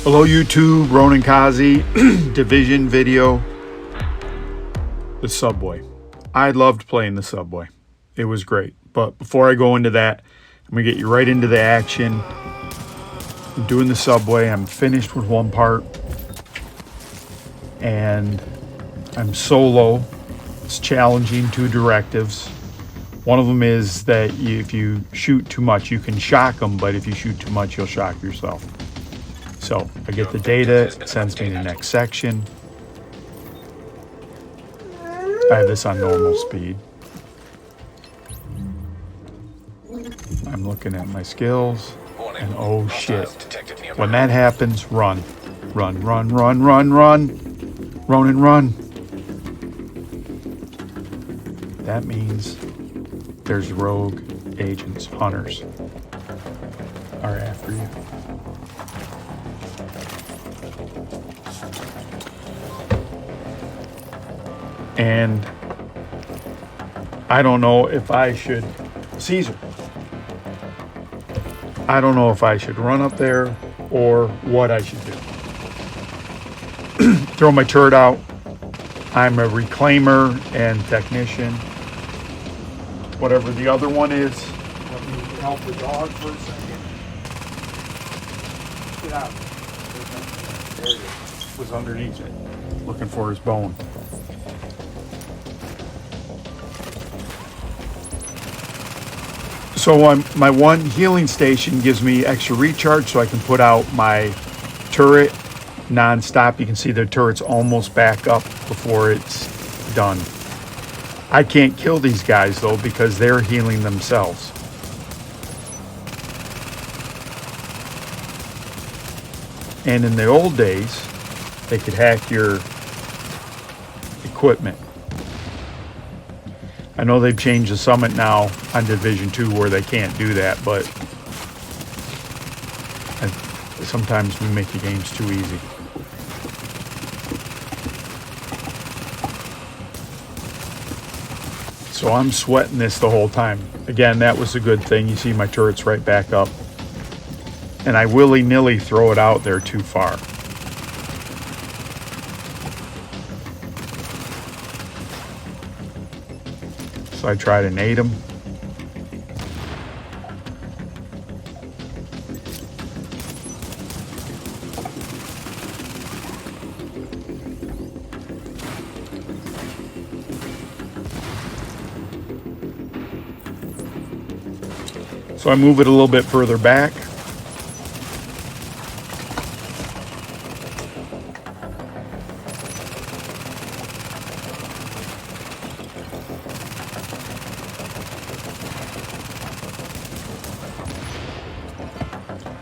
Hello YouTube, Ronin Kazi, Division video. The Subway. I loved playing the Subway. It was great. But before I go into that, I'm going to get you right into the action. I'm doing the Subway. I'm finished with one part. And I'm solo. It's challenging, 2 directives. One of them is that if you shoot too much, you can shock them, but if you shoot too much, you'll shock yourself. So I get the data, it sends me to the next section. I have this on normal speed. I'm looking at my skills, and oh shit. When that happens, run. Run, run, run, run, run. Ronin, run. That means there's rogue agents, hunters, are after you. And I don't know if I should, Caesar, I don't know if I should run up there or what I should do. Throw my turret out. I'm a reclaimer and technician. Whatever the other one is. Let me help the dog for a second. Get out. There he is. Was underneath it. Looking for his bone. So my one healing station gives me extra recharge so I can put out my turret non-stop. You can see the turret's almost back up before it's done. I can't kill these guys though because they're healing themselves. And in the old days, they could hack your equipment. I know they've changed the summit now on Division 2 where they can't do that, but sometimes we make the games too easy. So I'm sweating this the whole time. Again, that was a good thing. You see my turret's right back up. And I willy-nilly throw it out there too far. So I try to nade him. So I move it a little bit further back.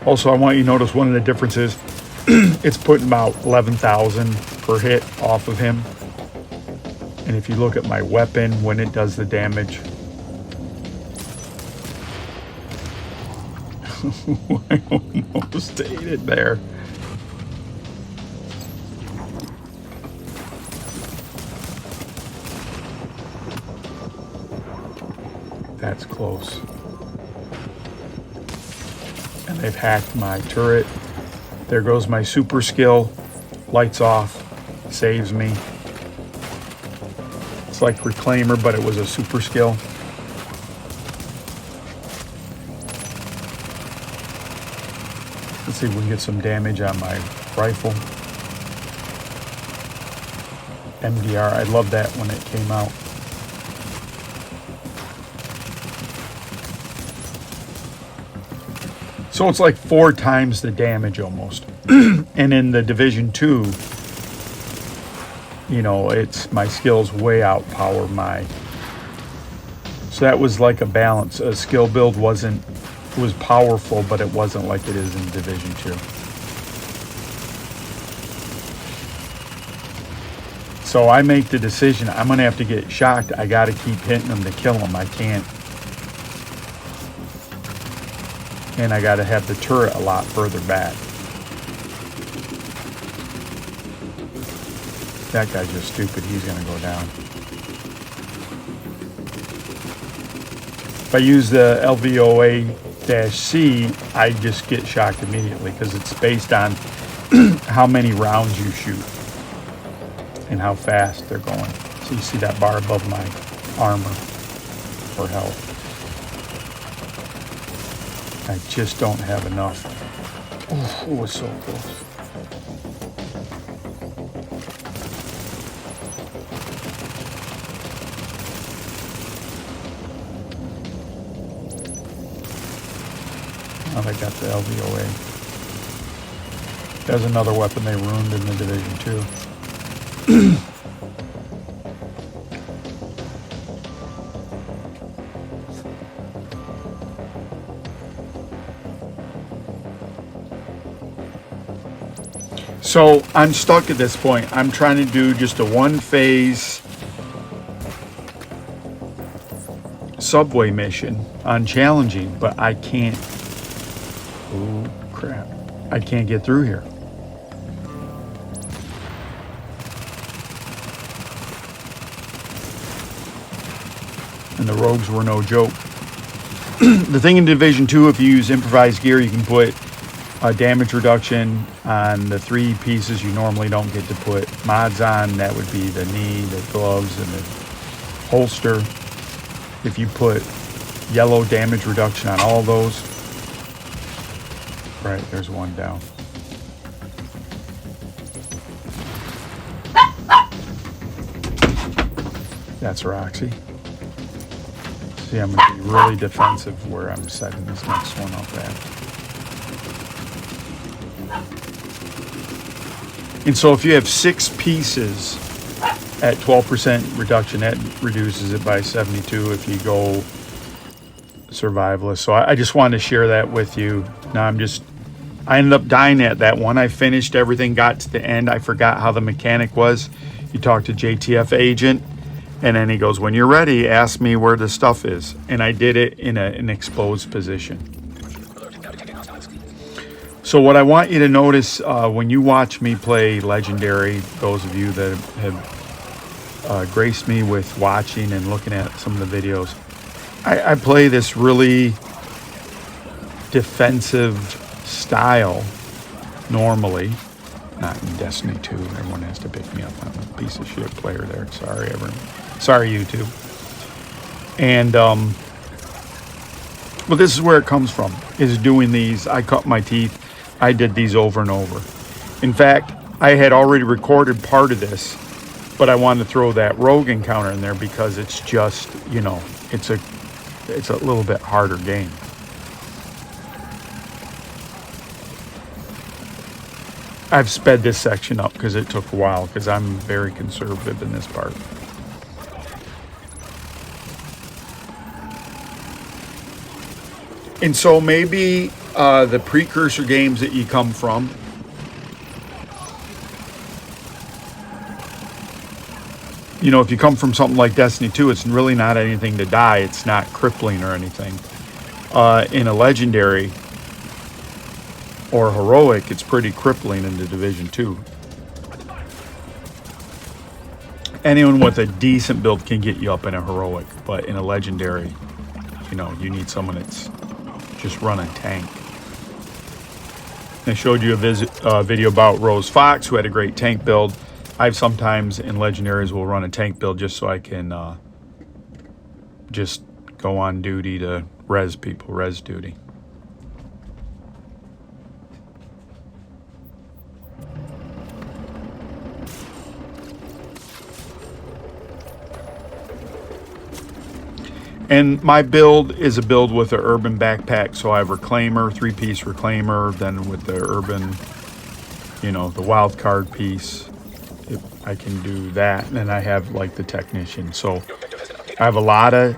Also, I want you to notice one of the differences. It's putting about 11,000 per hit off of him. And if you look at my weapon, when it does the damage, I almost ate it there. That's close. And they've hacked my turret. There goes my super skill. Lights off. Saves me. It's like Reclaimer, but it was a super skill. Let's see if we can get some damage on my rifle. MDR, I loved that when it came out. So it's like 4 times the damage almost. And in the Division 2, you know, my skills way outpower my. So that was like a balance. A skill build wasn't, it was powerful, but it wasn't like it is in Division 2. So I make the decision, I'm gonna have to get shocked. I gotta keep hitting them to kill them. I can't. And I gotta have the turret a lot further back. That guy's just stupid. He's gonna go down. If I use the LVOA-C, I just get shocked immediately because it's based on how many rounds you shoot and how fast they're going. So you see that bar above my armor or health. I just don't have enough. Oh, it was so close. Now they got the LVOA. There's another weapon they ruined in the Division 2. So I'm stuck at this point. I'm trying to do just a one-phase subway mission on challenging, but I can't. Oh crap! I can't get through here. And the rogues were no joke. The thing in Division 2, if you use improvised gear, you can put a damage reduction on the 3 pieces you normally don't get to put mods on. That would be the knee, the gloves, and the holster. If you put yellow damage reduction on all those, right, there's one down. That's Roxy. See, I'm going to be really defensive where I'm setting this next one up at. And so if you have 6 pieces at 12% reduction, that reduces it by 72 if you go survivalist. So I just wanted to share that with you. Now I ended up dying at that one. I finished everything, got to the end. I forgot how the mechanic was. You talk to JTF agent, and then he goes, when you're ready, ask me where the stuff is. And I did it in an exposed position. So what I want you to notice when you watch me play Legendary, those of you that have graced me with watching and looking at some of the videos, I play this really defensive style normally. Not in Destiny 2. Everyone has to pick me up. I'm a piece of shit player there. Sorry, everyone. Sorry, YouTube. And but this is where it comes from, is doing these. I cut my teeth. I did these over and over. In fact, I had already recorded part of this, but I wanted to throw that rogue encounter in there because it's just, you know, it's a little bit harder game. I've sped this section up because it took a while, because I'm very conservative in this part. And so maybe the precursor games that you come from, you know, if you come from something like Destiny 2, it's really not anything to die. It's not crippling or anything. In a Legendary or Heroic, it's pretty crippling in the Division 2. Anyone with a decent build can get you up in a Heroic, but in a Legendary, you know, you need someone that's just running tank. I showed you a video about Rose Fox, who had a great tank build. I've sometimes in Legendaries will run a tank build just so I can just go on duty to res people, res duty. And my build is a build with an urban backpack. So I have Reclaimer, 3-piece Reclaimer, then with the urban, you know, the wild card piece, I can do that. And then I have like the technician. So I have a lot of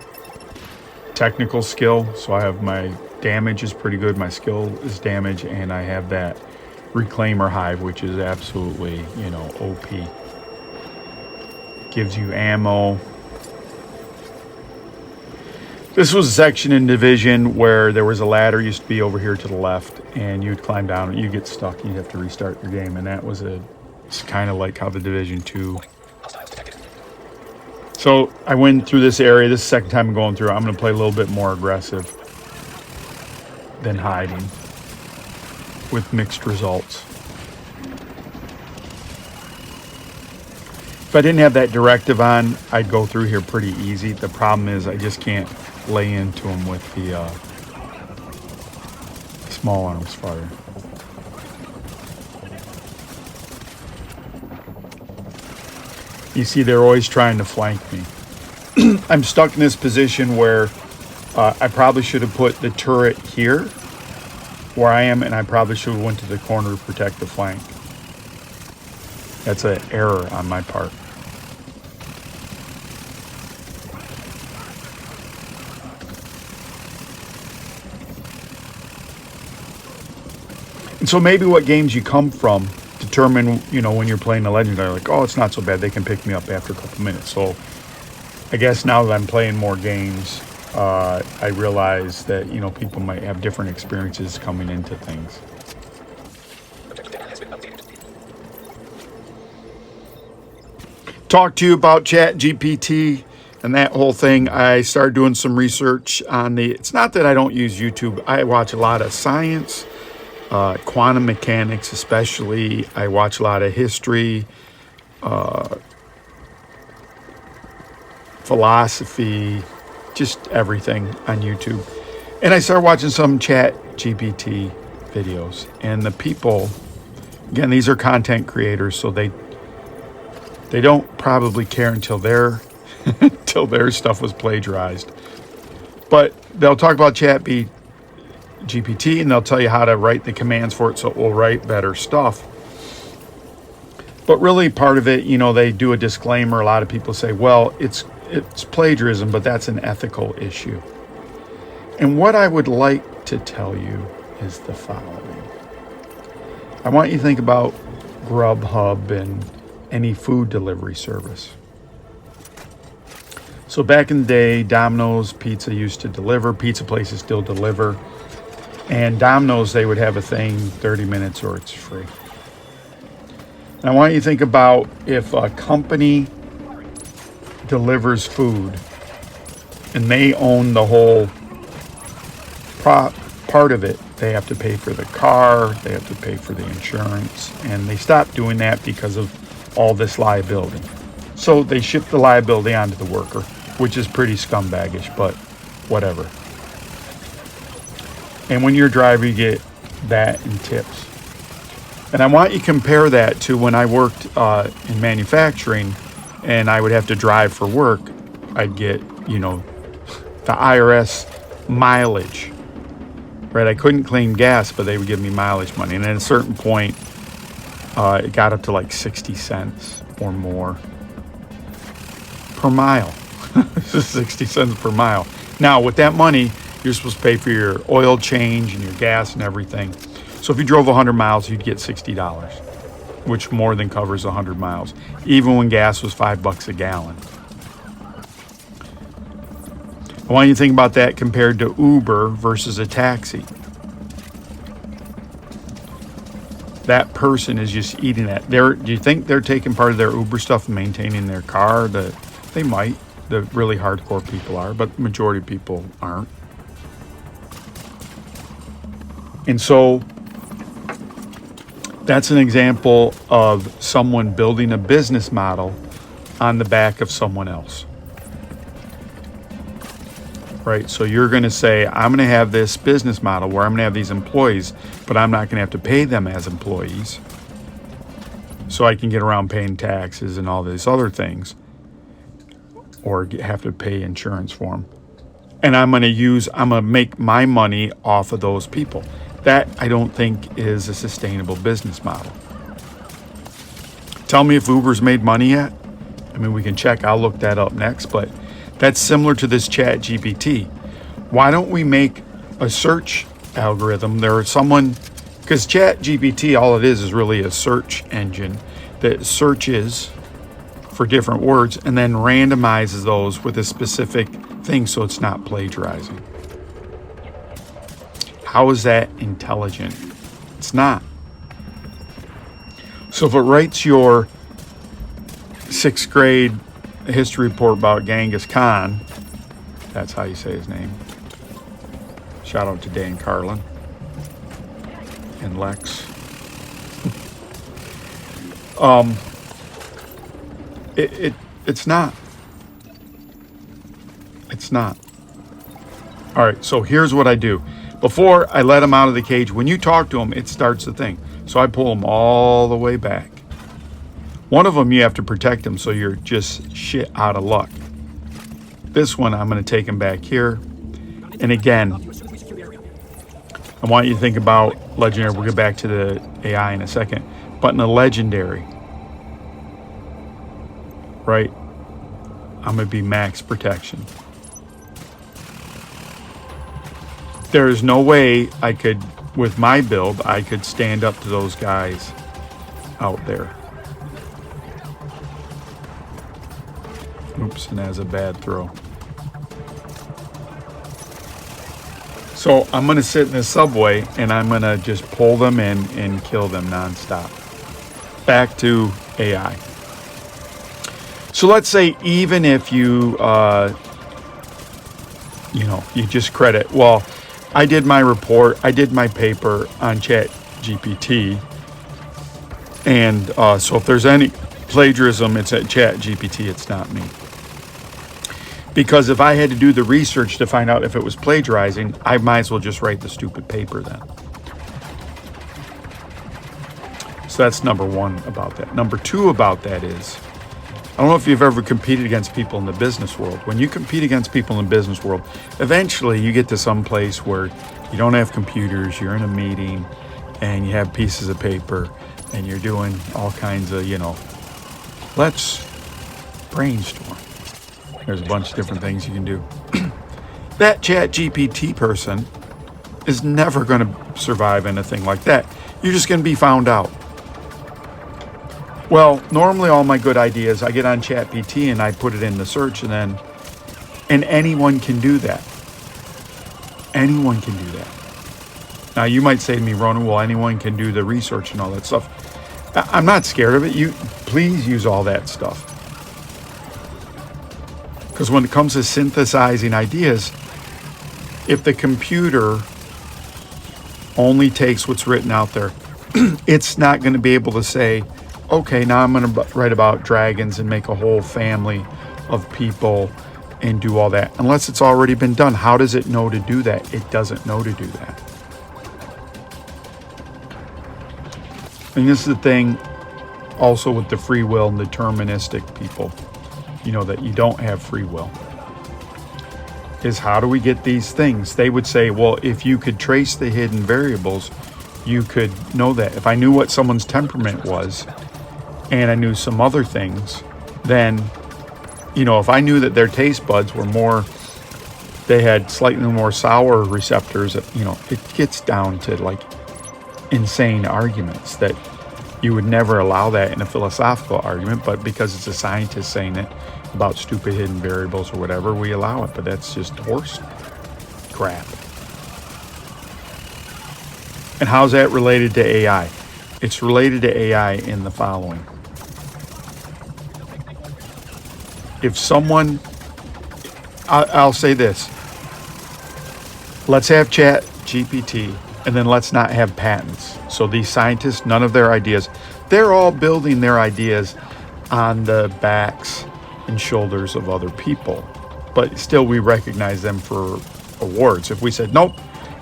technical skill. So I have my damage is pretty good. My skill is damage. And I have that Reclaimer hive, which is absolutely, you know, OP. Gives you ammo. This was a section in Division where there was a ladder, used to be over here to the left, and you'd climb down, you get stuck, you'd have to restart your game, and that was it's kind of like how the Division 2. So I went through this area. This is the second time I'm going through. I'm going to play a little bit more aggressive than hiding with mixed results. If I didn't have that directive on, I'd go through here pretty easy. The problem is I just can't lay into them with the small arms fire. You see, they're always trying to flank me. I'm stuck in this position where I probably should have put the turret here where I am, and I probably should have went to the corner to protect the flank. That's an error on my part. And so maybe what games you come from determine, when you're playing the Legendary, like, oh, it's not so bad. They can pick me up after a couple minutes. So I guess now that I'm playing more games, I realize that, people might have different experiences coming into things. Talk to you about ChatGPT and that whole thing. I started doing some research on it's not that I don't use YouTube. I watch a lot of science, quantum mechanics especially. I watch a lot of history, philosophy, just everything on YouTube. And I started watching some ChatGPT videos. And the people, again, these are content creators, so they don't probably care until their stuff was plagiarized. But they'll talk about ChatGPT and they'll tell you how to write the commands for it so it will write better stuff. But really part of it, they do a disclaimer. A lot of people say, well, it's plagiarism, but that's an ethical issue. And what I would like to tell you is the following. I want you to think about Grubhub and any food delivery service. So back in the day, Domino's Pizza used to deliver. Pizza places still deliver. And Domino's, they would have a thing, 30 minutes or it's free. And I want you to think about if a company delivers food and they own the whole part of it. They have to pay for the car, they have to pay for the insurance, and they stopped doing that because of all this liability. So they ship the liability onto the worker, which is pretty scumbaggish, but whatever. And when you're a driver, you get that and tips. And I want you to compare that to when I worked in manufacturing and I would have to drive for work. I'd get, the IRS mileage, right? I couldn't claim gas, but they would give me mileage money. And at a certain point, it got up to like 60 cents or more per mile. 60 cents per mile. Now, with that money, you're supposed to pay for your oil change and your gas and everything. So if you drove 100 miles, you'd get $60, which more than covers 100 miles, even when gas was $5 a gallon. I want you to think about that compared to Uber versus a taxi. That person is just eating that. Do you think they're taking part of their Uber stuff and maintaining their car? They might. The really hardcore people are, but the majority of people aren't. And so that's an example of someone building a business model on the back of someone else. Right? So you're going to say, I'm going to have this business model where I'm going to have these employees, but I'm not going to have to pay them as employees. So I can get around paying taxes and all these other things, or have to pay insurance for them. And I'm going to make my money off of those people. That I don't think is a sustainable business model. Tell me if Uber's made money yet. I mean, we can check. I'll look that up next, but that's similar to this ChatGPT. Why don't we make a search algorithm? Because ChatGPT, all it is really a search engine that searches for different words and then randomizes those with a specific thing so it's not plagiarizing. How is that intelligent? It's not. So if it writes your 6th grade history report about Genghis Khan, that's how you say his name. Shout out to Dan Carlin and It's not. It's not. All right, so here's what I do. Before I let them out of the cage, when you talk to them, it starts the thing. So I pull them all the way back. One of them, you have to protect them, so you're just shit out of luck. This one, I'm going to take him back here. And again, I want you to think about legendary. We'll get back to the AI in a second. But in a legendary, right, I'm going to be max protection. There is no way I could, with my build, I could stand up to those guys out there. Oops, and that's a bad throw. So I'm going to sit in the subway and I'm going to just pull them in and kill them nonstop. Back to AI. So let's say even if you, you just credit, well, I did my report, I did my paper on ChatGPT, and so if there's any plagiarism, it's at ChatGPT, it's not me. Because if I had to do the research to find out if it was plagiarizing, I might as well just write the stupid paper then. So that's number one about that. Number two about that is, I don't know if you've ever competed against people in the business world. When you compete against people in the business world, eventually you get to some place where you don't have computers, you're in a meeting, and you have pieces of paper, and you're doing all kinds of, let's brainstorm. There's a bunch of different things you can do. That ChatGPT person is never going to survive anything like that. You're just going to be found out. Well, normally all my good ideas, I get on ChatGPT and I put it in the search, and anyone can do that. Anyone can do that. Now you might say to me, Ronan, well, anyone can do the research and all that stuff. I'm not scared of it. You please use all that stuff. Because when it comes to synthesizing ideas, if the computer only takes what's written out there, it's not going to be able to say, okay, now I'm going to write about dragons and make a whole family of people and do all that. Unless it's already been done. How does it know to do that? It doesn't know to do that. And this is the thing also with the free will and deterministic people, that you don't have free will, is how do we get these things? They would say, well, if you could trace the hidden variables, you could know that. If I knew what someone's temperament was, and I knew some other things, then, if I knew that their taste buds were they had slightly more sour receptors, it gets down to like insane arguments that you would never allow that in a philosophical argument, but because it's a scientist saying it about stupid hidden variables or whatever, we allow it, but that's just horse crap. And how's that related to AI? It's related to AI in the following. If someone, I'll say this, let's have ChatGPT and then let's not have patents. So these scientists, none of their ideas, they're all building their ideas on the backs and shoulders of other people. But still we recognize them for awards. If we said, nope,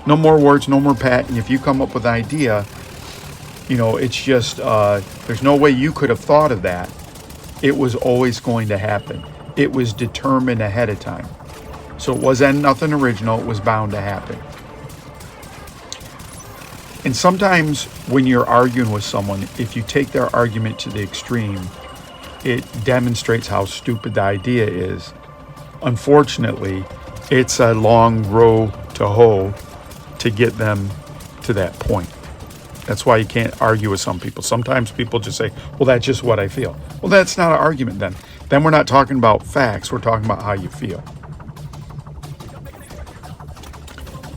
no more awards, no more patent. If you come up with an idea, it's just, there's no way you could have thought of that. It was always going to happen. It was determined ahead of time. So it wasn't nothing original. It was bound to happen. And sometimes when you're arguing with someone, if you take their argument to the extreme, it demonstrates how stupid the idea is. Unfortunately, it's a long row to hoe to get them to that point. That's why you can't argue with some people. Sometimes people just say, well, that's just what I feel. Well, that's not an argument then. Then we're not talking about facts. We're talking about how you feel.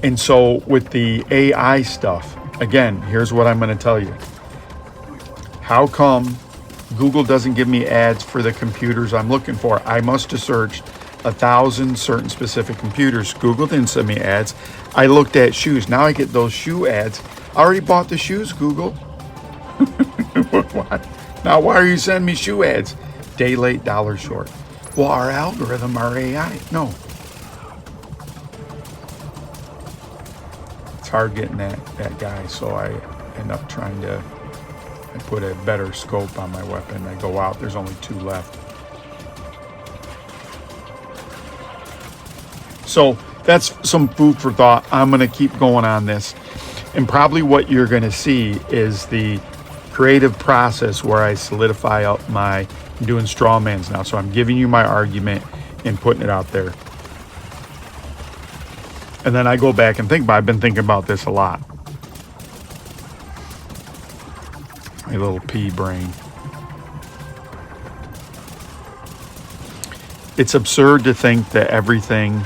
And so with the AI stuff, again, here's what I'm going to tell you. How come Google doesn't give me ads for the computers I'm looking for? I must have searched 1,000 certain specific computers. Google didn't send me ads. I looked at shoes. Now I get those shoe ads. I already bought the shoes, Google. Now, why are you sending me shoe ads? Day late, dollar short. Well, our algorithm, our AI, no. It's hard getting that guy, so I end up trying to put a better scope on my weapon. I go out, there's only 2 left. So that's some food for thought. I'm going to keep going on this. And probably what you're going to see is the creative process where I solidify up I'm doing straw mans now. So I'm giving you my argument and putting it out there. And then I go back and think about it. I've been thinking about this a lot. My little pea brain. It's absurd to think that everything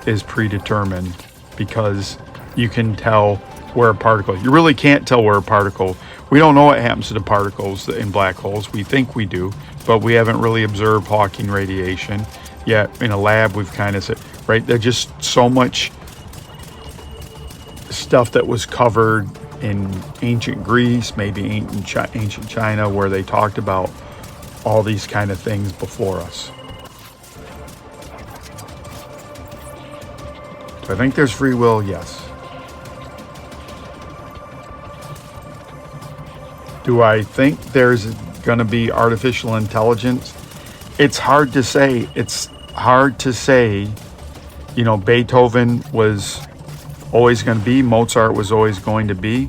is predetermined because you can tell where a particle, you really can't tell where a particle, we don't know what happens to the particles in black holes. We think we do, but we haven't really observed Hawking radiation yet. In a lab, we've kind of said, right, there's just so much stuff that was covered in ancient Greece, maybe ancient China, where they talked about all these kind of things before us. Do I think there's free will? Yes. Do I think there's going to be artificial intelligence? It's hard to say. It's hard to say. You know, Beethoven was always going to be. Mozart was always going to be.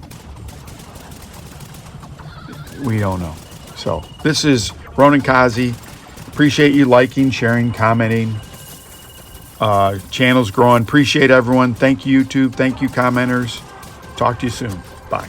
We don't know. So this is Ronan Kazi. Appreciate you liking, sharing, commenting. Channel's growing. Appreciate everyone. Thank you, YouTube. Thank you, commenters. Talk to you soon. Bye.